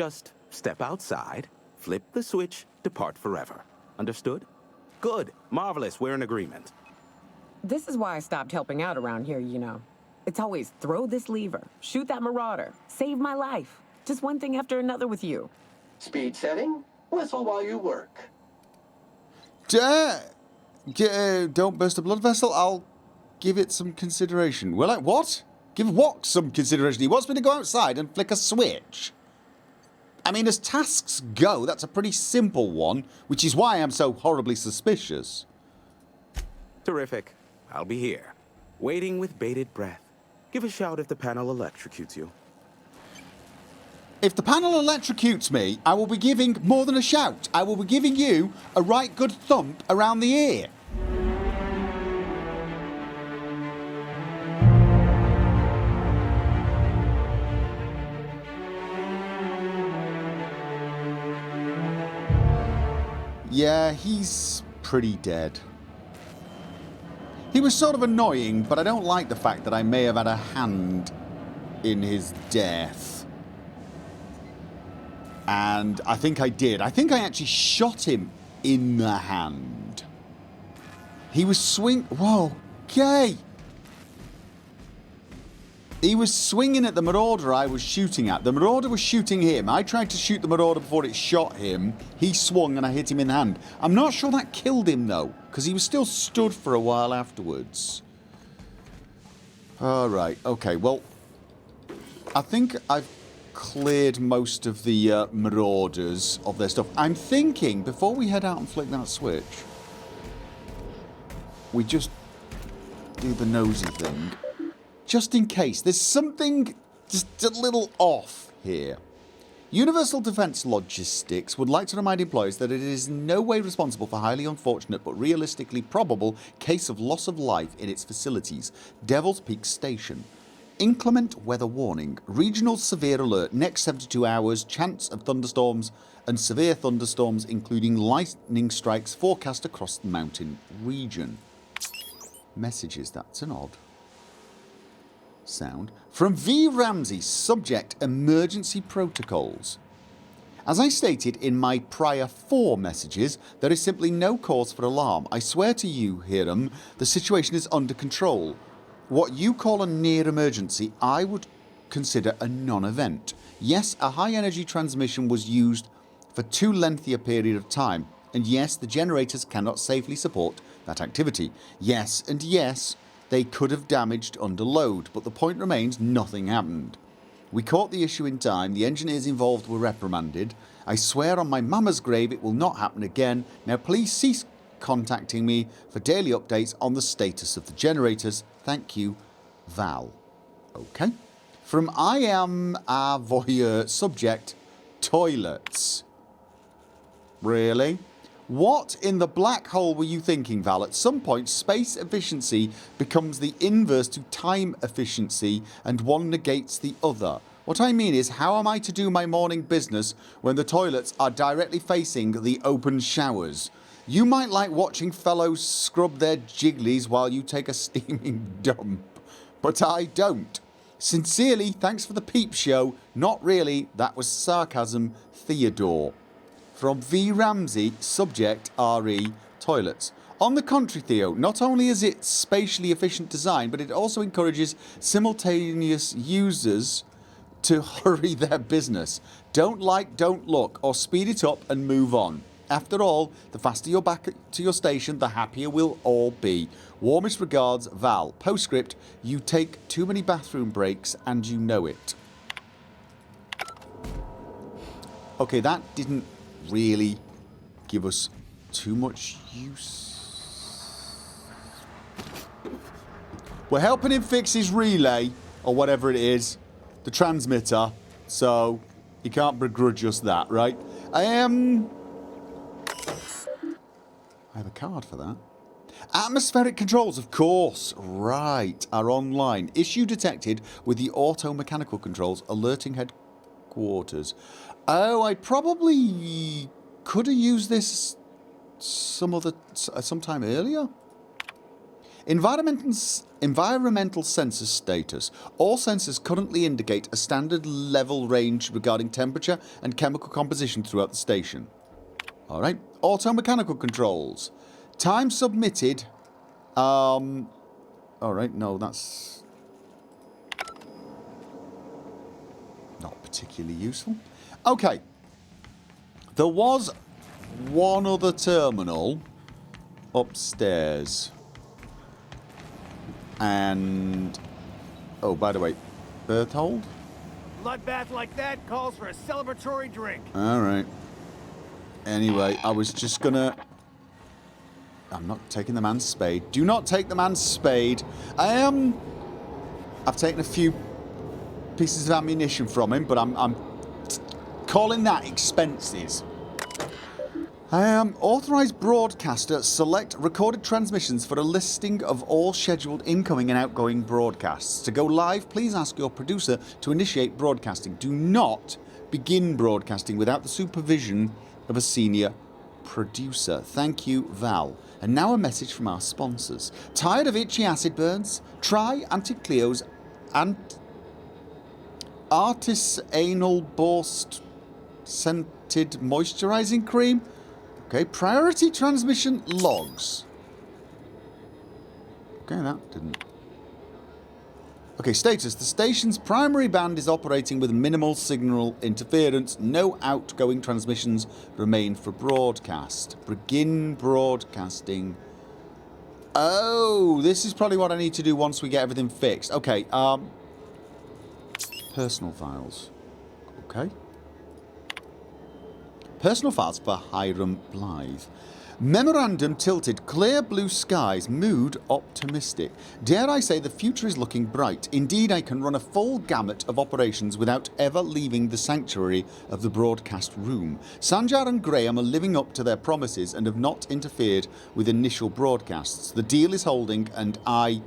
Just step outside, flip the switch, depart forever. Understood? Good. Marvelous. We're in agreement. This is why I stopped helping out around here, you know. It's always throw this lever, shoot that marauder, save my life. Just one thing after another with you. Speed setting? Whistle while you work. Don't burst a blood vessel. I'll give it some consideration. Will I? What? Give what some consideration? He wants me to go outside and flick a switch. I mean, as tasks go, that's a pretty simple one, which is why I'm so horribly suspicious. Terrific. I'll be here, waiting with bated breath. Give a shout if the panel electrocutes you. If the panel electrocutes me, I will be giving more than a shout. I will be giving you a right good thump around the ear. Yeah, he's pretty dead. He was sort of annoying, but I don't like the fact that I may have had a hand in his death. And I think I did. I think I actually shot him in the hand. He was Whoa, okay. He was swinging at the marauder I was shooting at. The marauder was shooting him. I tried to shoot the marauder before it shot him. He swung and I hit him in the hand. I'm not sure that killed him though, because he was still stood for a while afterwards. Alright, okay, well, I think I've cleared most of the marauders of their stuff. I'm thinking, before we head out and flick that switch, we just do the nosy thing. Just in case. There's something just a little off here. Universal Defence Logistics would like to remind employees that it is in no way responsible for highly unfortunate but realistically probable case of loss of life in its facilities. Devil's Peak Station. Inclement weather warning. Regional severe alert. Next 72 hours. Chance of thunderstorms and severe thunderstorms including lightning strikes forecast across the mountain region. Messages. That's an odd sound. From V. Ramsey, subject emergency protocols. As I stated in my prior 4 messages, there is simply no cause for alarm. I swear to you, Hiram, the situation is under control. What you call a near emergency, I would consider a non-event. Yes, a high energy transmission was used for too lengthy a period of time, and yes, the generators cannot safely support that activity. Yes, and yes, they could have damaged under load, but the point remains nothing happened. We caught the issue in time, the engineers involved were reprimanded. I swear on my mama's grave it will not happen again. Now please cease contacting me for daily updates on the status of the generators. Thank you, Val. Okay. From I am a voyeur, subject, toilets. Really? What in the black hole were you thinking, Val? At some point, space efficiency becomes the inverse to time efficiency and one negates the other. What I mean is, how am I to do my morning business when the toilets are directly facing the open showers? You might like watching fellows scrub their jigglies while you take a steaming dump, but I don't. Sincerely, thanks for the peep show. Not really, that was sarcasm, Theodore. From V. Ramsey, subject, RE, toilets. On the contrary, Theo, not only is it spatially efficient design, but it also encourages simultaneous users to hurry their business. Don't like, don't look, or speed it up and move on. After all, the faster you're back to your station, the happier we'll all be. Warmest regards, Val. Postscript, you take too many bathroom breaks and you know it. Okay, that didn't really give us too much use. We're helping him fix his relay, or whatever it is, the transmitter, so he can't begrudge us that, right? I have a card for that. Atmospheric controls, of course, right, are online. Issue detected with the auto-mechanical controls alerting headquarters. Oh, I probably could have used this sometime earlier. Environmental sensor status. All sensors currently indicate a standard level range regarding temperature and chemical composition throughout the station. Alright. Auto-mechanical controls. Time submitted. Alright, no, that's not particularly useful. Okay. There was one other terminal upstairs. And... oh, by the way, Berthold? Bloodbath like that calls for a celebratory drink. Alright. Anyway, I was just gonna... I'm not taking the man's spade. Do not take the man's spade. I've taken a few pieces of ammunition from him, but I'm calling that expenses. Authorised broadcaster, select recorded transmissions for a listing of all scheduled incoming and outgoing broadcasts. To go live, please ask your producer to initiate broadcasting. Do not begin broadcasting without the supervision of a senior producer. Thank you, Val. And now a message from our sponsors. Tired of itchy acid burns? Try Anti-Cleo's Artisanal Borscht Scented Moisturising Cream. Okay, priority transmission logs. Okay, that didn't... okay, status. The station's primary band is operating with minimal signal interference. No outgoing transmissions remain for broadcast. Begin broadcasting. Oh, this is probably what I need to do once we get everything fixed. Okay, personal files. Okay. Personal files for Hiram Blythe. Memorandum tilted, clear blue skies, mood optimistic. Dare I say the future is looking bright. Indeed, I can run a full gamut of operations without ever leaving the sanctuary of the broadcast room. Sanjar and Graham are living up to their promises and have not interfered with initial broadcasts. The deal is holding and I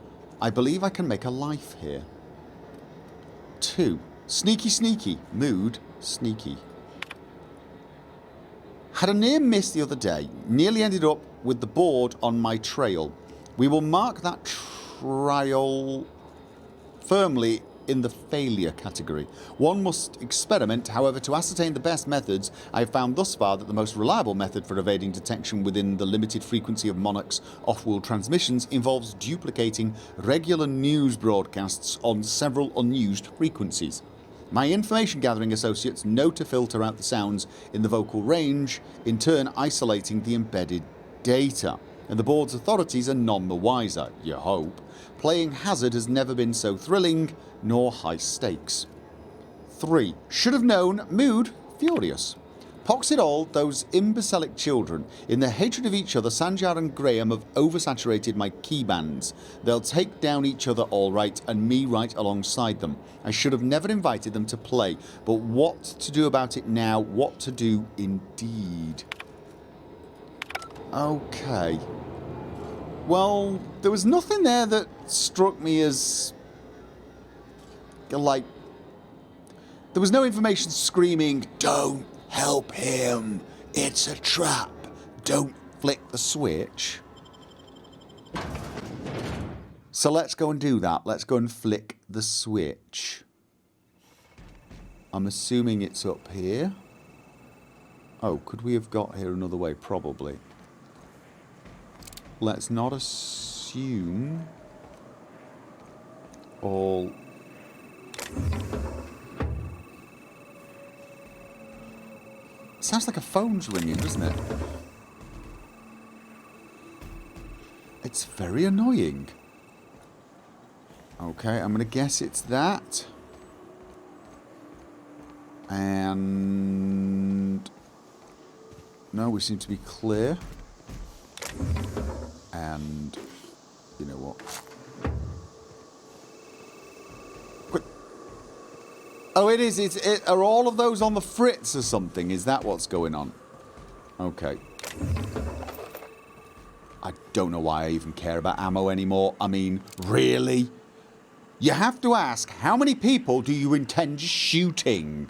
believe I can make a life here. 2. Sneaky sneaky, mood sneaky. Had a near miss the other day. Nearly ended up with the board on my trail. We will mark that trial firmly in the failure category. One must experiment, however, to ascertain the best methods. I have found thus far that the most reliable method for evading detection within the limited frequency of Monarch's off-world transmissions involves duplicating regular news broadcasts on several unused frequencies. My information gathering associates know to filter out the sounds in the vocal range, in turn isolating the embedded data. And the board's authorities are none the wiser, you hope. Playing hazard has never been so thrilling, nor high stakes. 3. Should have known, mood furious. Pox it all, those imbecilic children. In their hatred of each other, Sanjar and Graham have oversaturated my keybands. They'll take down each other all right, and me right alongside them. I should have never invited them to play, but what to do about it now? What to do indeed? Okay. Well, there was nothing there that struck me as... like... there was no information screaming, don't help him, it's a trap, don't flick the switch. So let's go and do that. Let's go and flick the switch. I'm assuming it's up here. Oh, could we have got here another way? Probably. Let's not assume all... sounds like a phone's ringing, doesn't it? It's very annoying. Okay, I'm going to guess it's that. And... no, we seem to be clear. And... you know what? Quick. Oh, it is. Are all of those on the fritz or something? Is that what's going on? Okay. I don't know why I even care about ammo anymore. I mean, really? You have to ask, how many people do you intend shooting?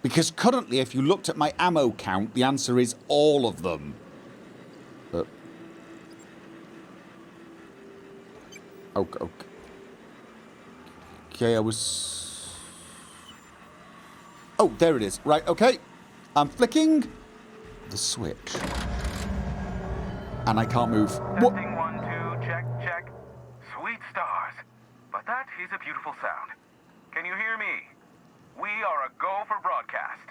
Because currently, if you looked at my ammo count, the answer is all of them. Okay. Okay, I was... Oh, there it is. Right, okay. I'm flicking the switch. And I can't move. What? Testing 1, 2, check, check. Sweet stars. But that is a beautiful sound. Can you hear me? We are a Gopher broadcast.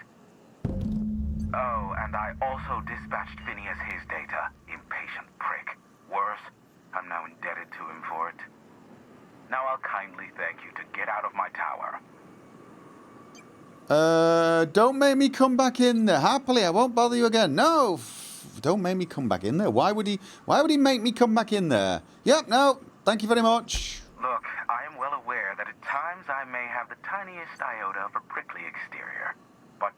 Oh, and I also dispatched Phineas his data. Impatient prick. Worse, I'm now indebted to him for it. Now I'll kindly thank you to get out of my tower. Don't make me come back in there. Happily, I won't bother you again. No, don't make me come back in there. Why would he make me come back in there? Yep, no, thank you very much. Look, I am well aware that at times I may have the tiniest iota of a prickly exterior. But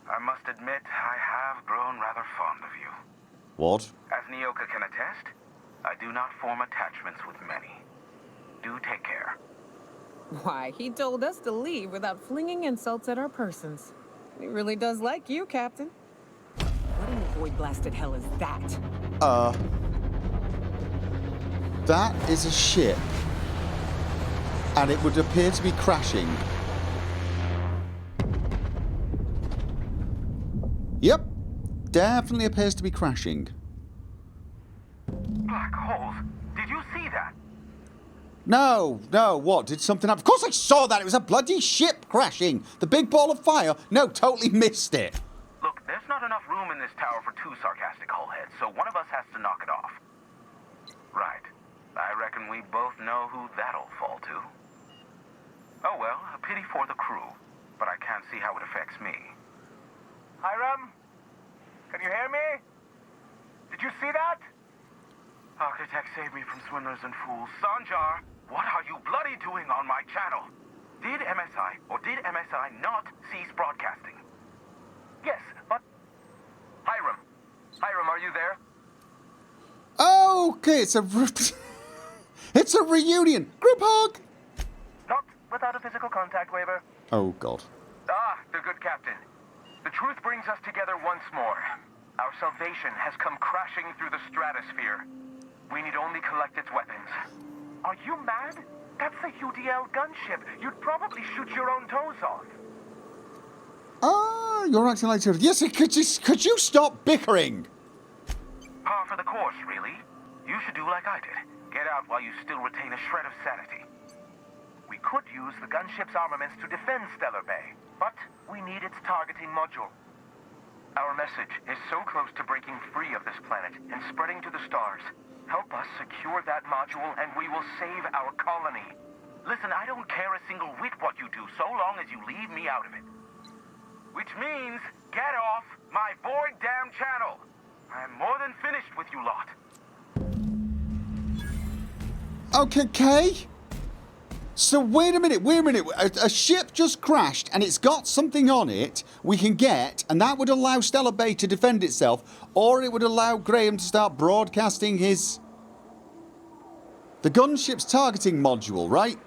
I must admit I have grown rather fond of you. What? As Nyoka can attest, I do not form attachments with many. Do take care. Why, he told us to leave without flinging insults at our persons. He really does like you, Captain. What in the void-blasted hell is that? That is a ship. And it would appear to be crashing. Yep. Definitely appears to be crashing. Black holes. Did you see that? No, what? Did something happen? Of course I saw that! It was a bloody ship crashing! The big ball of fire? No, totally missed it. Look, there's not enough room in this tower for 2 sarcastic hullheads, so one of us has to knock it off. Right. I reckon we both know who that'll fall to. Oh well, a pity for the crew, but I can't see how it affects me. Hiram? Can you hear me? Did you see that? Architect, save me from swindlers and fools. Sanjar, what are you bloody doing on my channel? Did MSI or did MSI not cease broadcasting? Yes, but... Hiram, are you there? Okay, it's a... it's a reunion! Group hug! Not without a physical contact waiver. Oh, God. Ah, the good captain. The truth brings us together once more. Our salvation has come crashing through the stratosphere. We need only collect its weapons. Are you mad? That's a UDL gunship. You'd probably shoot your own toes off. Ah, you're acting like... Yes, could you stop bickering? Par for the course, really. You should do like I did. Get out while you still retain a shred of sanity. We could use the gunship's armaments to defend Stellar Bay, but we need its targeting module. Our message is so close to breaking free of this planet and spreading to the stars. Help us secure that module and we will save our colony. Listen, I don't care a single whit what you do, so long as you leave me out of it. Which means, get off my void damn channel. I'm more than finished with you lot. Okay. So wait a minute. A ship just crashed and it's got something on it we can get, and that would allow Stellar Bay to defend itself, or it would allow Graham to start broadcasting the gunship's targeting module, right?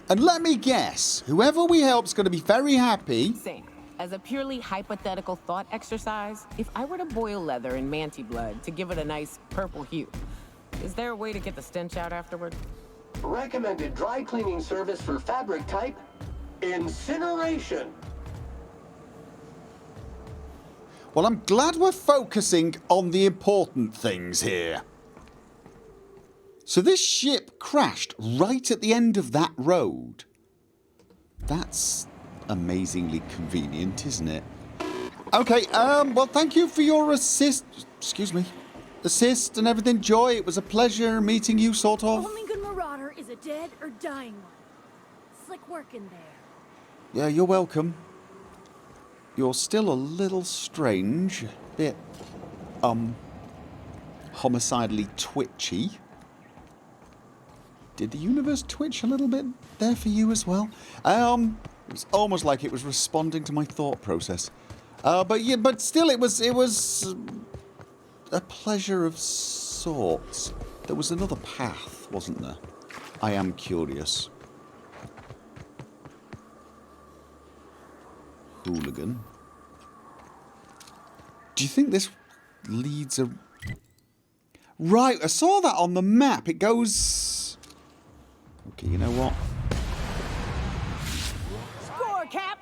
And let me guess, whoever we help's going to be very happy. Same. As a purely hypothetical thought exercise, if I were to boil leather in manti blood to give it a nice purple hue, is there a way to get the stench out afterward? Recommended dry cleaning service for fabric type, incineration. Well, I'm glad we're focusing on the important things here. So this ship crashed right at the end of that road. That's amazingly convenient, isn't it? Okay, well, thank you for your assist and everything, Joy. It was a pleasure meeting you, sort of. Only good marauder is a dead or dying one. Slick work in there. Yeah, you're welcome. You're still a little strange. Bit, homicidally twitchy. Did the universe twitch a little bit there for you as well? It was almost like it was responding to my thought process. But still, it was a pleasure of sorts. There was another path, wasn't there? I am curious. Hooligan. Do you think this leads a... Right, I saw that on the map. It goes... Okay, you know what? Score, Cap!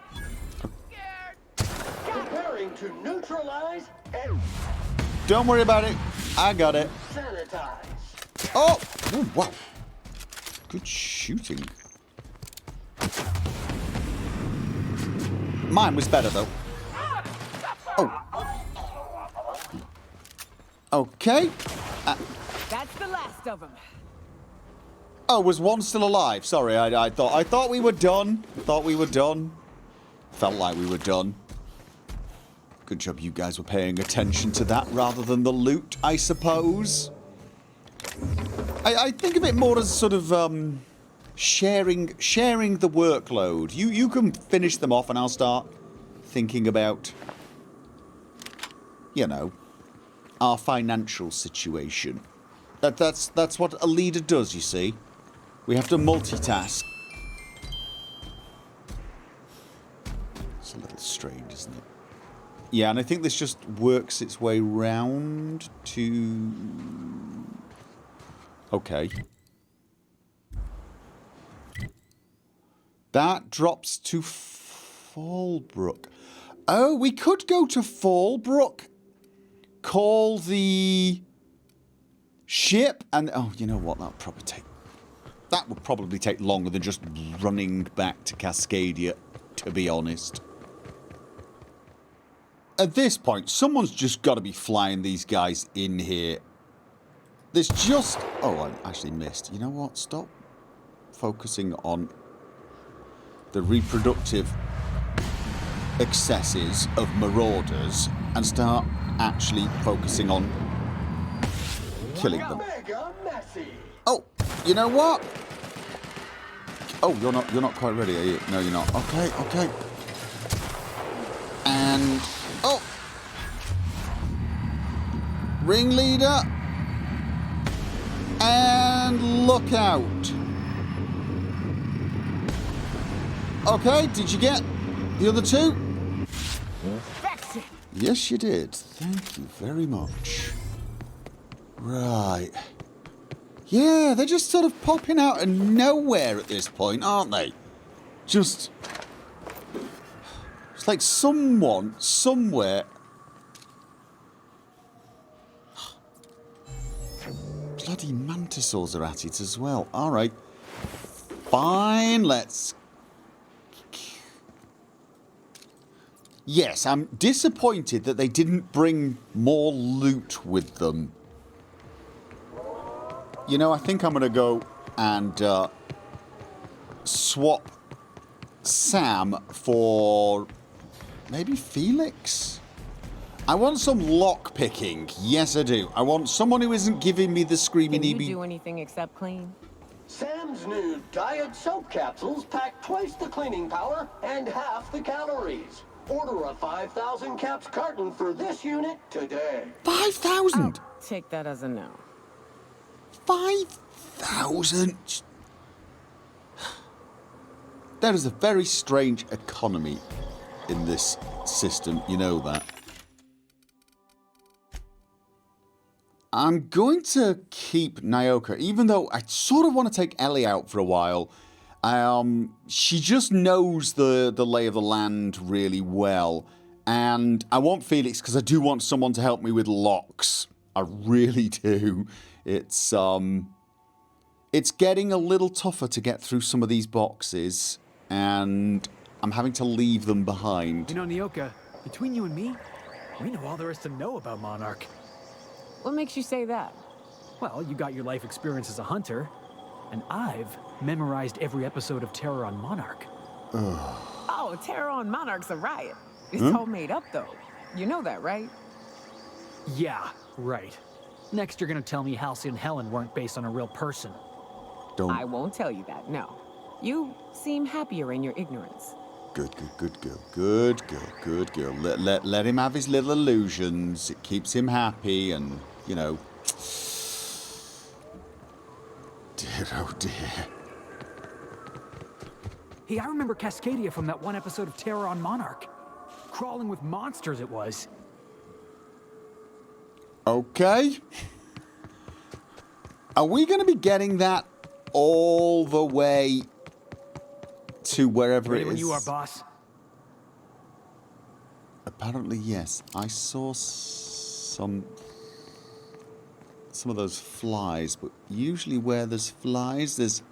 Preparing to neutralize and Don't worry about it. I got it. sanitize. Oh! Oh, wow. Good shooting. Mine was better, though. Oh. Okay. That's the last of them. Oh, was one still alive? Sorry, I thought we were done. Thought we were done. Felt like we were done. Good job you guys were paying attention to that rather than the loot, I suppose. I think of it more as sort of sharing the workload. You can finish them off and I'll start thinking about, you know, our financial situation. That's what a leader does, you see. We have to multitask. It's a little strange, isn't it? Yeah, and I think this just works its way round to... Okay. That drops to Fallbrook. Oh, we could go to Fallbrook, call the ship, and... Oh, you know what? That would probably take longer than just running back to Cascadia, to be honest. At this point, someone's just got to be flying these guys in here. There's just... Oh, I actually missed. You know what? Stop focusing on the reproductive excesses of marauders and start actually focusing on killing them. Mega messy. Oh, you know what? Oh, you're not quite ready, are you? No, you're not. Okay. And oh, ringleader, and look out. Okay, did you get the other two? Yes, you did. Thank you very much. Right. Yeah, they're just sort of popping out of nowhere at this point, aren't they? Just... It's like someone, somewhere... Bloody mantisaurs are at it as well. Alright. Fine, let's... Yes, I'm disappointed that they didn't bring more loot with them. You know, I think I'm going to go and swap Sam for maybe Felix? I want some lock picking. Yes, I do. I want someone who isn't giving me the screaming Can you do anything except clean? Sam's new diet soap capsules pack twice the cleaning power and half the calories. Order a 5,000 caps carton for this unit today. 5,000? Take that as a no. 5,000? There is a very strange economy in this system, you know that. I'm going to keep Nyoka, even though I sort of want to take Ellie out for a while. She just knows the lay of the land really well. And I want Felix because I do want someone to help me with locks. I really do. It's getting a little tougher to get through some of these boxes, and I'm having to leave them behind. You know, Nyoka, between you and me, we know all there is to know about Monarch. What makes you say that? Well, you got your life experience as a hunter, and I've memorized every episode of Terror on Monarch. Oh, Terror on Monarch's a riot. It's all made up, though. You know that, right? Yeah, right. Next, you're gonna tell me Halsey and Helen weren't based on a real person. Don't. I won't tell you that, no. You seem happier in your ignorance. Good girl. Let him have his little illusions. It keeps him happy, and you know. Dear, oh dear. Hey, I remember Cascadia from that one episode of Terror on Monarch. Crawling with monsters, it was. Okay. Are we going to be getting that all the way to wherever Ready it is? when you are, boss. Apparently, yes. I saw some of those flies, but usually where there's flies, there's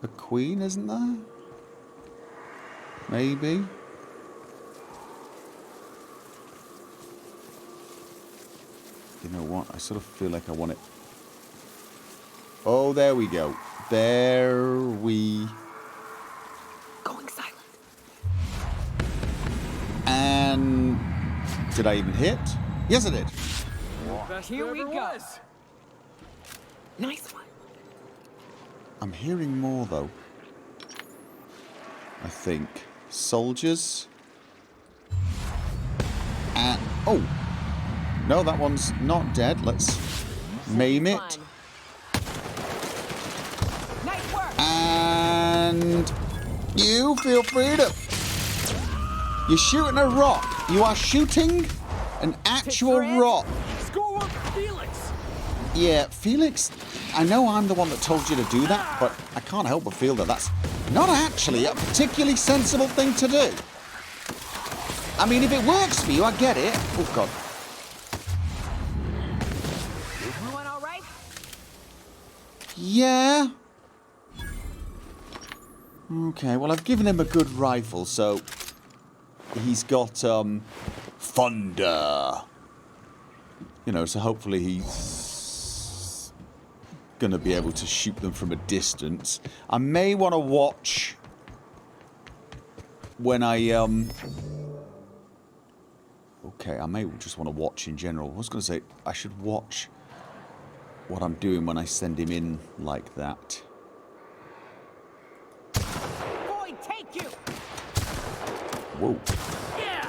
a queen, isn't there? Maybe. You know what? I sort of feel like I want it. Oh, there we go. There we... Going silent. And... Did I even hit? Yes, I did. Here we go. Nice one. I'm hearing more, though. I think. Soldiers. And... Oh! No, that one's not dead. Let's maim it. Fun. Nice work. And... You feel free to... You're shooting a rock. You are shooting an actual rock. Score one for Felix! Yeah, Felix, I know I'm the one that told you to do that, but I can't help but feel that that's not actually a particularly sensible thing to do. I mean, if it works for you, I get it. Oh, God. Everyone all right? Yeah. Okay, well, I've given him a good rifle, so he's got, thunder. You know, so hopefully he's gonna be able to shoot them from a distance. I may want to watch when I, Okay, I may just want to watch in general. I was gonna say, I should watch what I'm doing when I send him in like that. Boy, take you. Whoa. Yeah!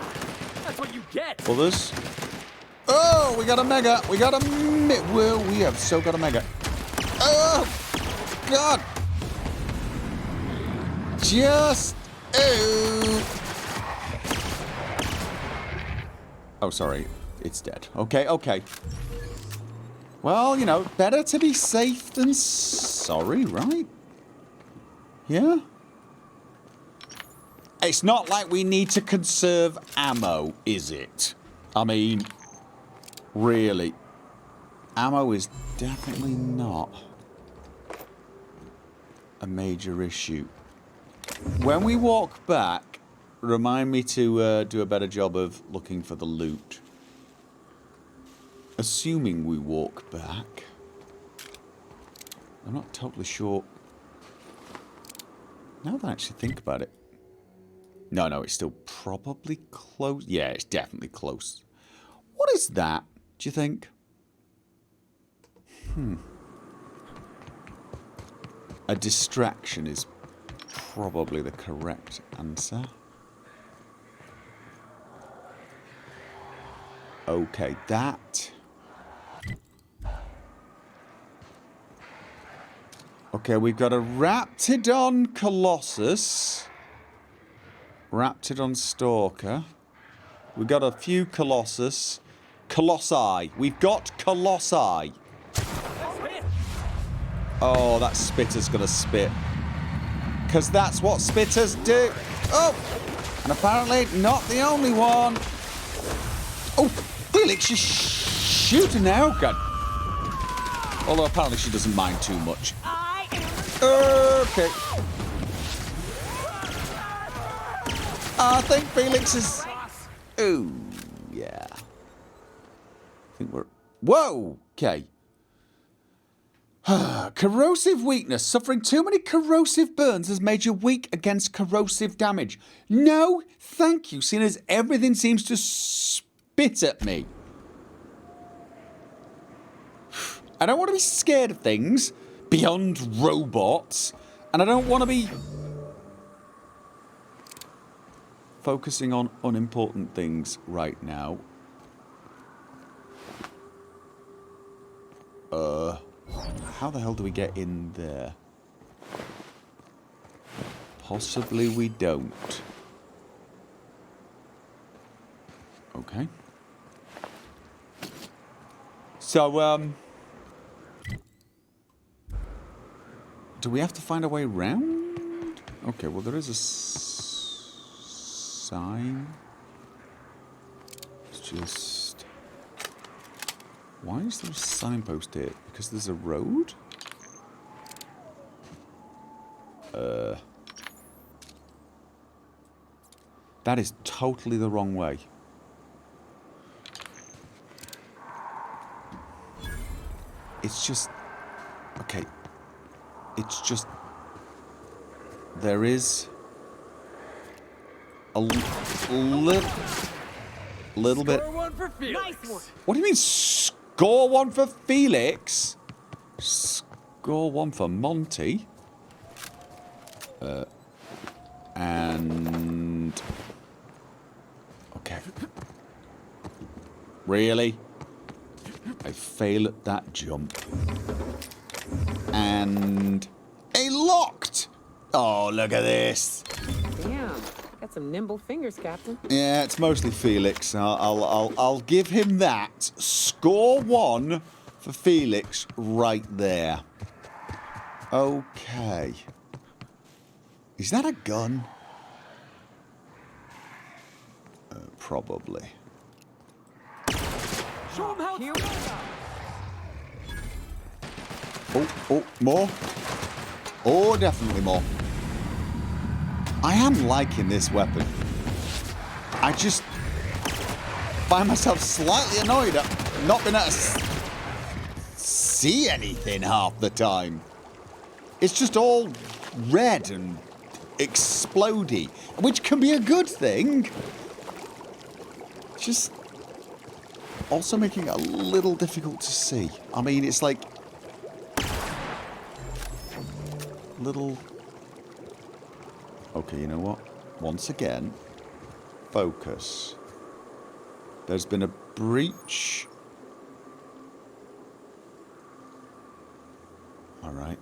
That's what you get! Others? Oh, we got a mega. We got a Whoa, we have so got a mega. Oh, God. Just... Oh, sorry. It's dead. Okay, okay. Well, you know, better to be safe than sorry, right? Yeah? It's not like we need to conserve ammo, is it? I mean, really. Ammo is definitely not a major issue. When we walk back, remind me to do a better job of looking for the loot. Assuming we walk back. I'm not totally sure. Now that I actually think about it. No, no, it's still probably close. Yeah, it's definitely close. What is that, do you think? A distraction is probably the correct answer. Okay, that... Okay, we've got a Raptidon Colossus. Raptidon Stalker. We've got a few Colossus. Colossi. We've got Colossi. Oh, that spitter's gonna spit. Because that's what spitters do. Oh! And apparently not the only one. Oh, Felix, you're shooting now. God. Although apparently she doesn't mind too much. Okay. I think Felix is... Ooh, yeah. I think we're... Whoa! Okay. Corrosive weakness. Suffering too many corrosive burns has made you weak against corrosive damage. No, thank you, seeing as everything seems to spit at me. I don't want to be scared of things beyond robots, and I don't want to be focusing on unimportant things right now. How the hell do we get in there? Possibly we don't. Okay. So, do we have to find a way round? Okay, well, there is a sign. It's just... Why is there a signpost here? Because there's a road? That is totally the wrong way. It's just... Okay. It's just... There is... a little bit... Score one for Felix. Nice one. What do you mean, score one for Felix? Score one for Monty? And... Okay. Really? I fail at that jump. And... A locked! Oh, look at this. Damn, got some nimble fingers, Captain. Yeah, it's mostly Felix. I'll give him that. Score one for Felix right there. Okay. Is that a gun? Probably. Show him how it's done. Oh, more? Oh, definitely more. I am liking this weapon. I just find myself slightly annoyed at not being able to see anything half the time. It's just all red and explodey, which can be a good thing. Just also making it a little difficult to see. I mean, it's like little... Okay, you know what? Once again, focus. There's been a breach. Alright.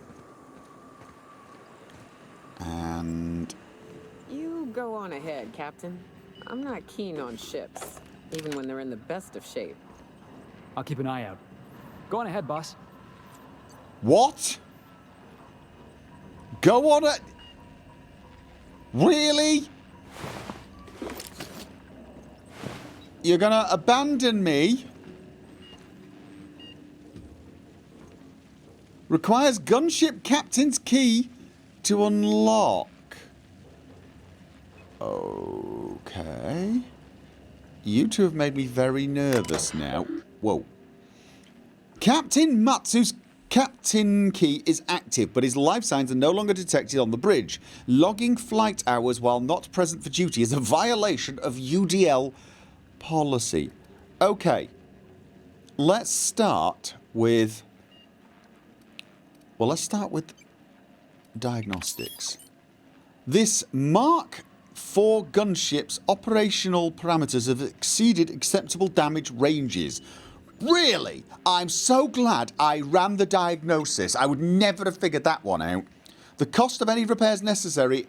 And... You go on ahead, Captain. I'm not keen on ships, even when they're in the best of shape. I'll keep an eye out. Go on ahead, boss. What? Go on it. Really? You're gonna abandon me? Requires gunship captain's key to unlock. Okay. You two have made me very nervous now. Whoa. Captain Matsu's captain key is active, but his life signs are no longer detected on the bridge. Logging flight hours while not present for duty is a violation of UDL policy. Okay. Let's start with... Well, let's start with diagnostics. This Mark IV gunship's operational parameters have exceeded acceptable damage ranges. Really? I'm so glad I ran the diagnosis. I would never have figured that one out. The cost of any repairs necessary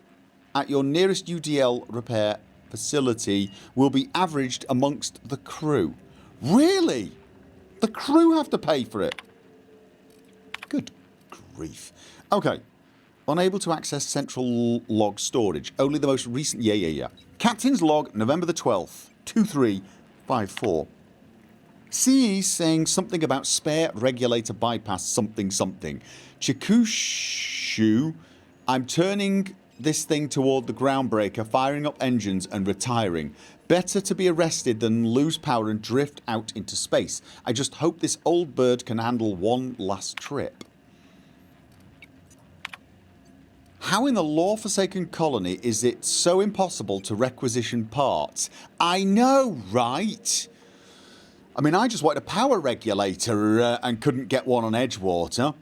at your nearest UDL repair facility will be averaged amongst the crew. Really? The crew have to pay for it? Good grief. Okay. Unable to access central log storage. Only the most recent... Yeah. Captain's log, November the 12th, 2354. CE saying something about spare regulator bypass something. Chikushu, I'm turning this thing toward the groundbreaker, firing up engines and retiring. Better to be arrested than lose power and drift out into space. I just hope this old bird can handle one last trip. How in the law-forsaken colony is it so impossible to requisition parts? I know, right? I mean, I just wanted a power regulator and couldn't get one on Edgewater.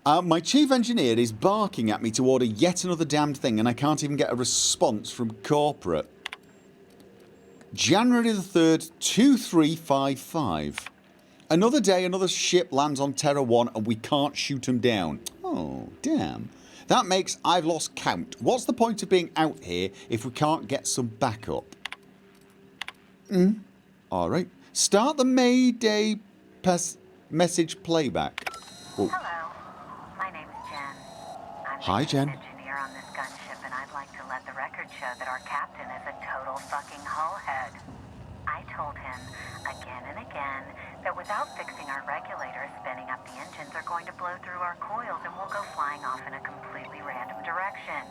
My chief engineer is barking at me to order yet another damned thing and I can't even get a response from corporate. January the 3rd, 2355. Another day, another ship lands on Terra 1 and we can't shoot them down. Oh, damn. That makes I've lost count. What's the point of being out here if we can't get some backup? Alright. Start the Mayday message playback. Oh. Hello, my name is Jen. I'm Hi, Jen. Engineer on this gunship, and I'd like to let the record show that our captain is a total fucking hullhead. I told him again and again that without fixing our regulators, spinning up the engines are going to blow through our coils and we'll go flying off in a completely random direction.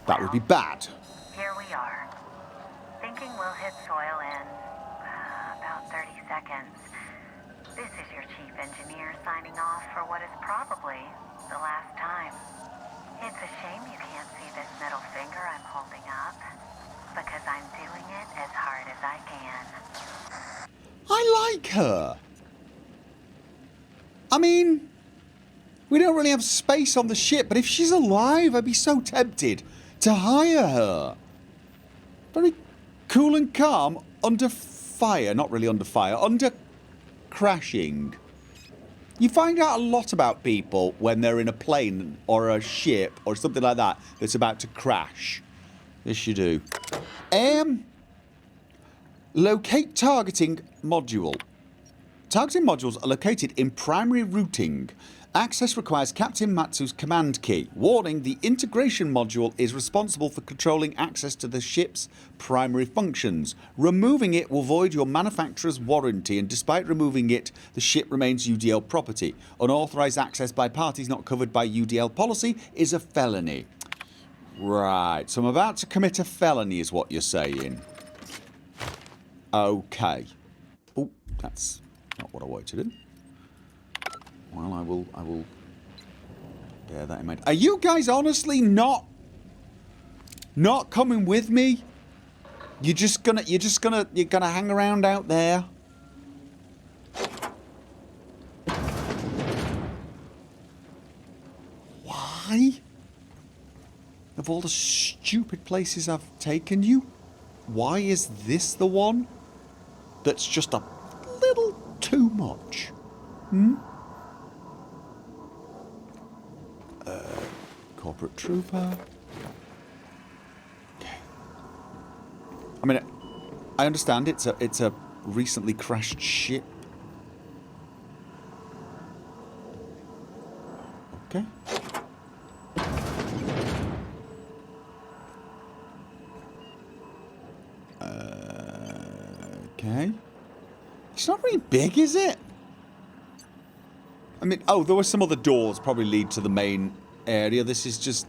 That would be bad. Here we are. Thinking we'll hit soil in about 30 seconds. This is your chief engineer signing off for what is probably the last time. It's a shame you can't see this middle finger I'm holding up, because I'm doing it as hard as I can. I like her. I mean, we don't really have space on the ship, but if she's alive, I'd be so tempted to hire her. Very cool and calm under fire. Not really under fire, under crashing. You find out a lot about people when they're in a plane or a ship or something like that that's about to crash. Yes, you do. Locate targeting module. Targeting modules are located in primary routing. Access requires Captain Matsu's command key. Warning, the integration module is responsible for controlling access to the ship's primary functions. Removing it will void your manufacturer's warranty, and despite removing it, the ship remains UDL property. Unauthorized access by parties not covered by UDL policy is a felony. Right, so I'm about to commit a felony is what you're saying. Okay. Oh, that's not what I wanted to do. Well, I will bear that in mind. Are you guys honestly not coming with me? You're gonna hang around out there? Why? Of all the stupid places I've taken you, why is this the one that's just a little too much? Corporate trooper. Okay. I mean, I understand it's a recently crashed ship. Okay. Okay. It's not very big, is it? I mean, oh, there were some other doors probably lead to the main area. This is just...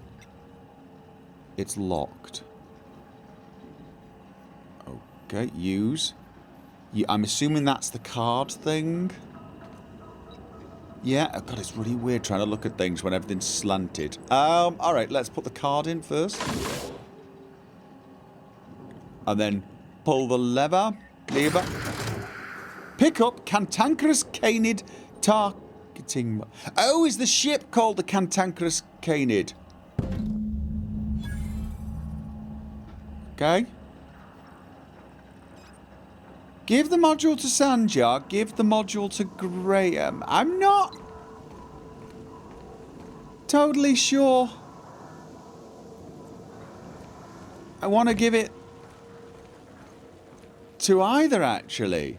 It's locked. Okay, use. I'm assuming that's the card thing. Yeah, oh God, it's really weird trying to look at things when everything's slanted. Alright, let's put the card in first. And then pull the lever. Pick up Cantankerous Canid targeting. Oh, is the ship called the Cantankerous Canid? Okay. Give the module to Sanjar. Give the module to Graham. I'm not totally sure. I want to give it to either, actually.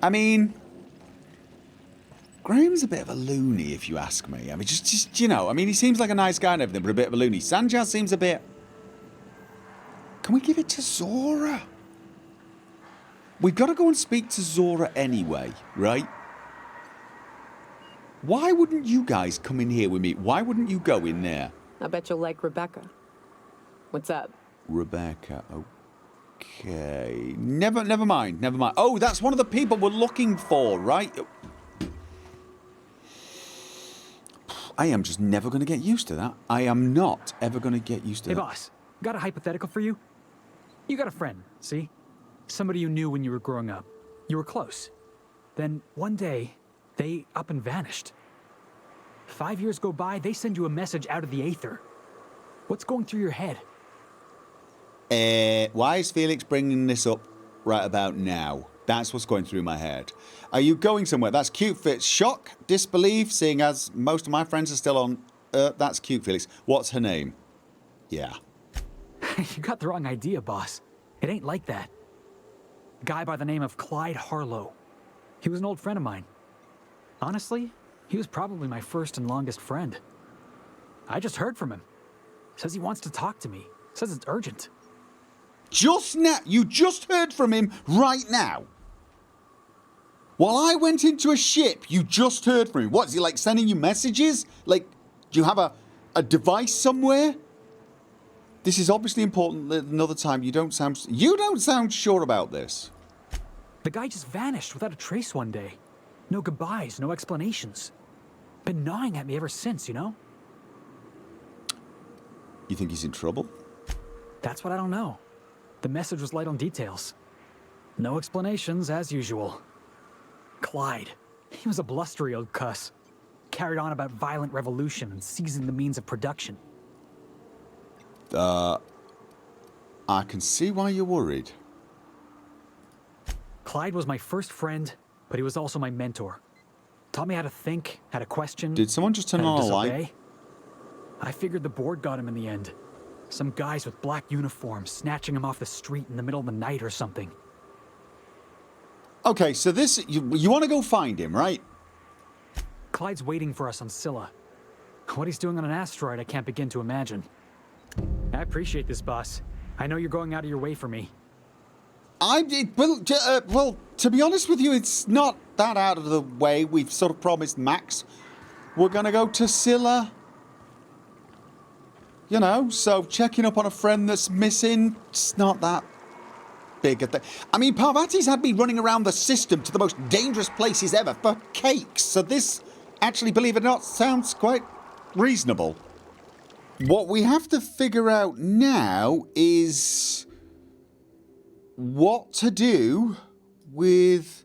I mean, Graham's a bit of a loony, if you ask me. I mean, just you know, I mean, he seems like a nice guy and everything, but a bit of a loony. Sanjar seems a bit... Can we give it to Zora? We've got to go and speak to Zora anyway, right? Why wouldn't you guys come in here with me? Why wouldn't you go in there? I bet you'll like Rebecca. What's up? Rebecca, okay. Never mind. Oh, that's one of the people we're looking for, right? I am just never going to get used to that. I am not ever going to get used to that. Hey, boss. Got a hypothetical for you? You got a friend, see? Somebody you knew when you were growing up. You were close. Then one day, they up and vanished. 5 years go by, they send you a message out of the aether. What's going through your head? Why is Felix bringing this up right about now? That's what's going through my head. Are you going somewhere? That's cute, Felix. Shock, disbelief, seeing as most of my friends are still on Earth. That's cute, Felix. What's her name? Yeah. You got the wrong idea, boss. It ain't like that. A guy by the name of Clyde Harlow. He was an old friend of mine. Honestly, He was probably my first and longest friend. I just heard from him. Says he wants to talk to me. Says it's urgent. Just now? You just heard from him right now? While I went into a ship, you just heard from him. What, is he like sending you messages? Like, do you have a device somewhere? This is obviously important. Another time, you don't sound sure about this. The guy just vanished without a trace one day. No goodbyes, no explanations. Been gnawing at me ever since, you know? You think he's in trouble? That's what I don't know. The message was light on details. No explanations, as usual. Clyde. He was a blustery old cuss. Carried on about violent revolution and seizing the means of production. I can see why you're worried. Clyde was my first friend, but he was also my mentor. Taught me how to think, how to question. Did someone just turn how to on a light? disobey. I figured the board got him in the end. Some guys with black uniforms snatching him off the street in the middle of the night or something. Okay, so this... You want to go find him, right? Clyde's waiting for us on Scylla. What he's doing on an asteroid, I can't begin to imagine. I appreciate this, boss. I know you're going out of your way for me. Well, to be honest with you, it's not that out of the way. We've sort of promised Max we're going to go to Scylla. You know, so checking up on a friend that's missing, it's not that big a thing. I mean, Parvati's had me running around the system to the most dangerous places ever for cakes. So this, actually, believe it or not, sounds quite reasonable. What we have to figure out now is what to do with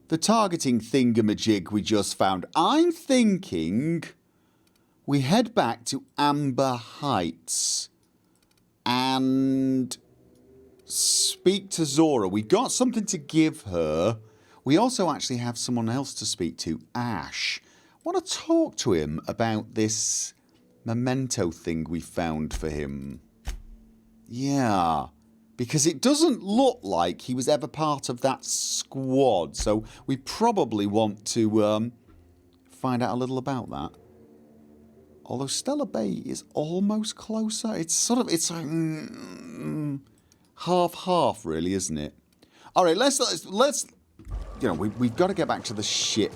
the targeting thingamajig we just found. I'm thinking we head back to Amber Heights and speak to Zora. We got something to give her. We also actually have someone else to speak to, Ash. I want to talk to him about this memento thing we found for him. Yeah, because it doesn't look like he was ever part of that squad, so we probably want to find out a little about that. Although Stella Bay is almost closer. It's like half-half, really, isn't it? All right, let's you know, we've got to get back to the ship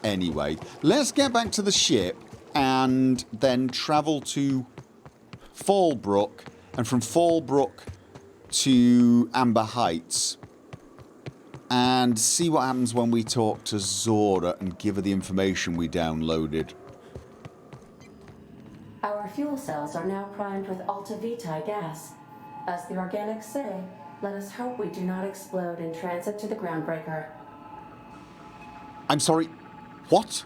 anyway. Let's get back to the ship and then travel to Fallbrook, and from Fallbrook to Amber Heights, and see what happens when we talk to Zora and give her the information we downloaded. Our fuel cells are now primed with Alta Vitae gas. As the organics say, let us hope we do not explode in transit to the groundbreaker. I'm sorry, what?